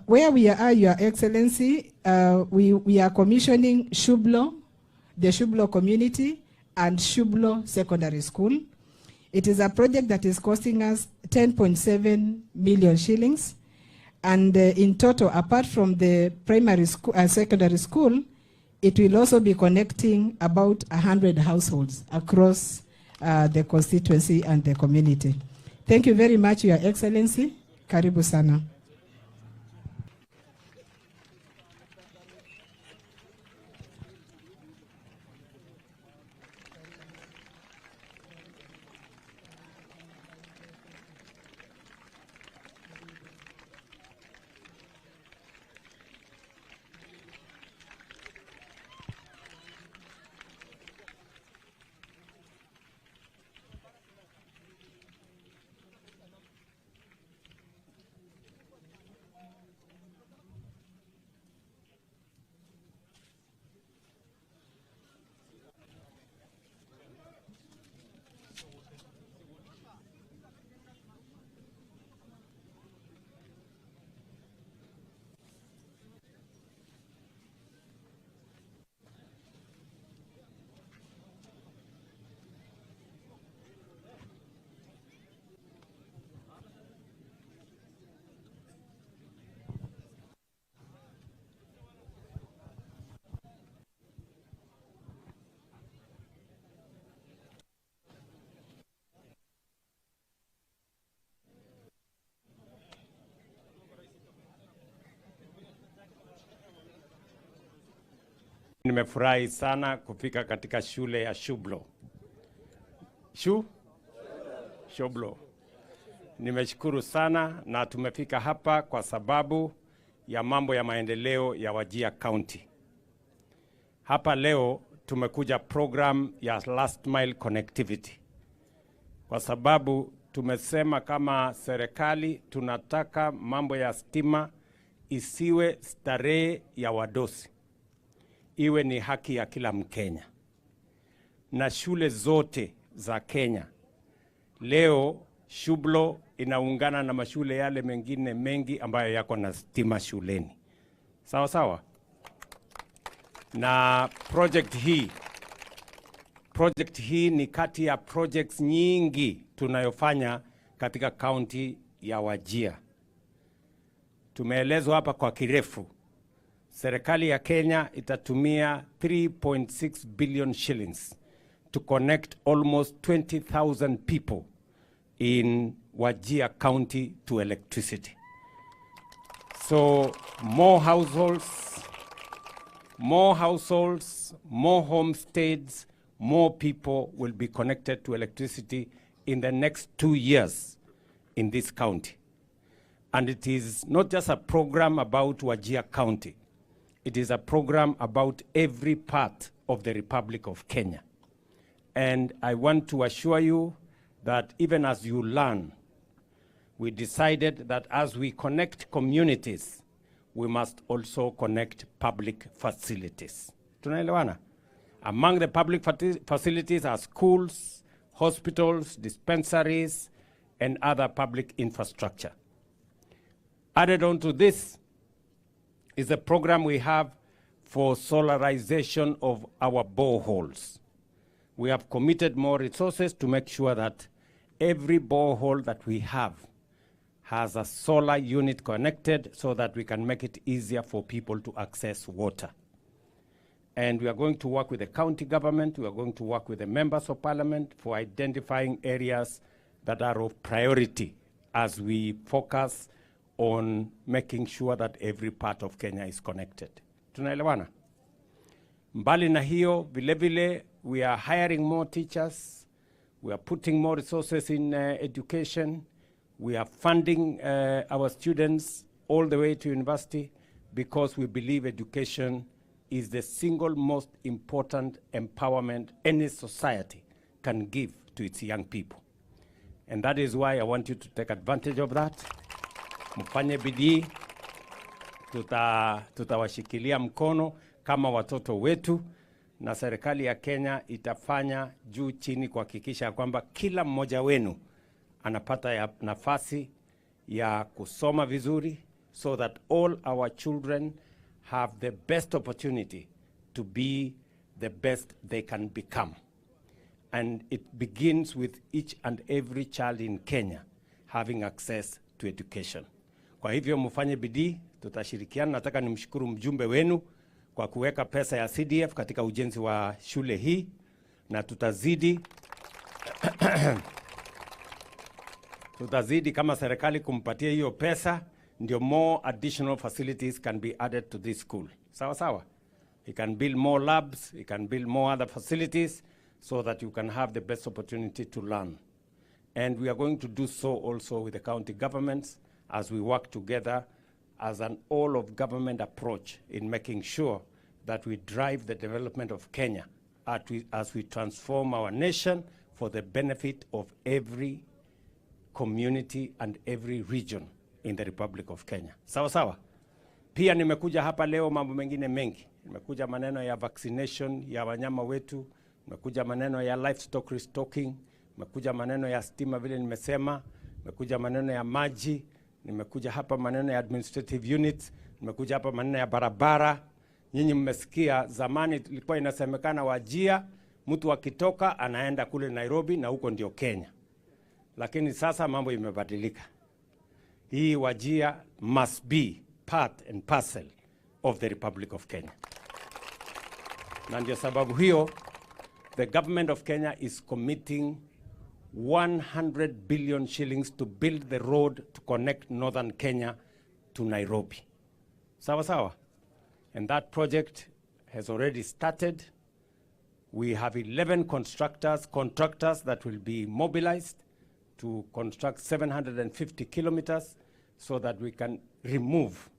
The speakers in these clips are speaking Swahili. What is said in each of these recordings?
Where we are, Your Excellency, we are commissioning Shublo, the Shublo community, and Shublo Secondary School. It is a project that is costing us 10.7 million shillings. And in total, apart from the primary school, secondary school, it will also be connecting about 100 households across the constituency and the community. Thank you very much, Your Excellency. Karibu sana. Nimefurahi sana kufika katika shule ya Shublo. Shublo. Nimeshukuru sana na tumefika hapa kwa sababu ya mambo ya maendeleo ya Wajir County. Hapa leo tumekuja program ya last mile connectivity. Kwa sababu tumesema kama serikali tunataka mambo ya stima isiwe starehe ya wadosi. Iwe ni haki ya kila Mkenya. Na shule zote za Kenya leo Shublo inaungana na mashule yale mengine mengi ambayo yako na stima shuleni. Sawa sawa? Na project hii ni kati ya projects nyingi tunayofanya katika county ya Wajir. Tumeelezwa hapa kwa kirefu. Serikali ya Kenya itatumia 3.6 billion shillings to connect almost 20,000 people in Wajir County to electricity. So more households, more homesteads, more people will be connected to electricity in the next 2 years in this county. And it is not just a program about Wajir County. It is a program about every part of the Republic of Kenya. And I want to assure you that even as you learn, we decided that as we connect communities, we must also connect public facilities. Tunaelewana? Among the public facilities are schools, hospitals, dispensaries, and other public infrastructure. Added on to this is a program we have for solarization of our boreholes. We have committed more resources to make sure that every borehole that we have has a solar unit connected so that we can make it easier for people to access water. And we are going to work with the county government, we are going to work with the members of parliament for identifying areas that are of priority as we focus on making sure that every part of Kenya is connected. Tunaelewana? Mbali na hiyo, vile vile, we are hiring more teachers, we are putting more resources in education, we are funding our students all the way to university because we believe education is the single most important empowerment any society can give to its young people. And that is why I want you to take advantage of that. Mfanye bidii, tutawashikilia mkono kama watoto wetu, na serikali ya Kenya itafanya juu chini kuhakikisha kwamba kila mmoja wenu anapata nafasi ya kusoma vizuri, so that all our children have the best opportunity to be the best they can become. And it begins with each and every child in Kenya having access to education. Kwa hivyo mfanye bidii, tutashirikiana. Nataka nimshukuru mjumbe wenu kwa kuweka pesa ya CDF katika ujenzi wa shule hii, na tutazidi tutazidi kama serikali kumpatia hiyo pesa, ndio more additional facilities can be added to this school. Sawa sawa? He can build more labs, he can build more other facilities so that you can have the best opportunity to learn. And we are going to do so also with the county governments as we work together as an all-of-government approach in making sure that we drive the development of Kenya as we transform our nation for the benefit of every community and every region in the Republic of Kenya. Sawa sawa? Pia nimekuja hapa leo mambo mengine mengi. Nimekuja maneno ya vaccination ya wanyama wetu, nimekuja maneno ya livestock restocking, nimekuja maneno ya stima vile nimesema, nimekuja maneno ya maji, nimekuja hapa maneno ya administrative units, nimekuja hapa maneno ya barabara. Nyinyi mmesikia zamani ilikuwa inasemekana Wajia mtu akitoka anaenda kule Nairobi na huko ndio Kenya. Lakini sasa mambo imebadilika. Hii Wajia must be part and parcel of the Republic of Kenya. Na ndio sababu hiyo the government of Kenya is committing 100 billion shillings to build the road to connect northern Kenya to Nairobi. Sawa sawa? And that project has already started. We have 11 contractors that will be mobilized to construct 750 kilometers so that we can remove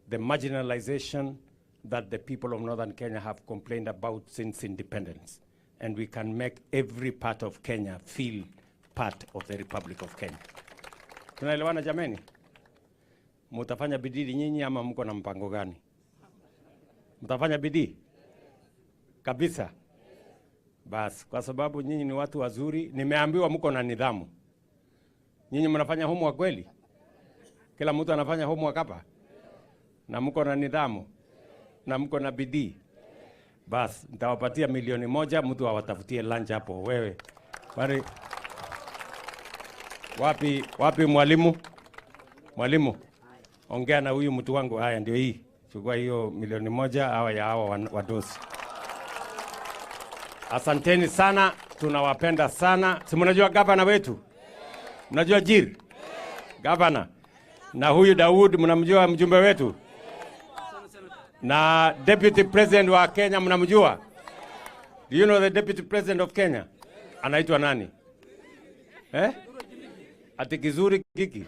the marginalization that the people of northern Kenya have complained about since independence. And we can make every part of Kenya feel part of the Republic of Kenya. Tunaelewana jameni? Mutafanya bidii nyinyi ama mko na mpango gani? Mtafanya bidii? Kabisa? Bas, kwa sababu nyinyi ni watu wazuri, nimeambiwa mko na nidhamu. Nyinyi mnafanya homework kweli? Kila mtu anafanya homework hapa? Na mko na nidhamu? Na mko na bidii? Bas, nitawapatia 1,000,000 mtu awatafutie lunch hapo wewe. Bari wapi mwalimu? Mwalimu, ongea na huyu mtu wangu. Haya ndio hii. Chukua hiyo 1,000,000 hawa ya hawa wadosi. Asanteni sana, tunawapenda sana. Si mnajua gavana wetu? Mnajua Jir? Gavana. Na huyu Daud mnamjua mjumbe wetu? Na deputy president wa Kenya mnamjua? Do you know the deputy president of Kenya? Anaitwa nani? Ati Kizuri Kiki.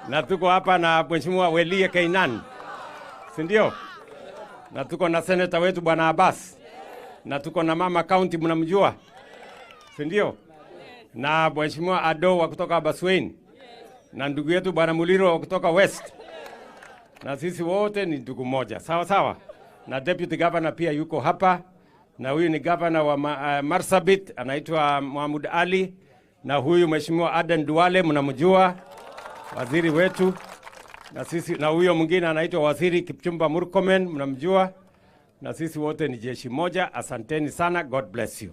Na tuko hapa na Mheshimiwa Welie Kainan. Si ndio? Na tuko na senator wetu Bwana Abbas. Na tuko na mama county mnamjua? Si ndio? Na Mheshimiwa Ado wa kutoka Baswein. Na ndugu yetu Bwana Muliro wa kutoka West. Na sisi wote ni ndugu moja. Sawa sawa? Na deputy governor pia yuko hapa. Na huyu ni governor wa Marsabit anaitwa Mohamed Ali. Na huyu Mheshimiwa Aden Duale mnamjua? Waziri wetu. Na sisi na huyo mwingine anaitwa Waziri Kipchumba Murkomen mnamjua? Na sisi wote ni jeshi moja. Asanteni sana. God bless you.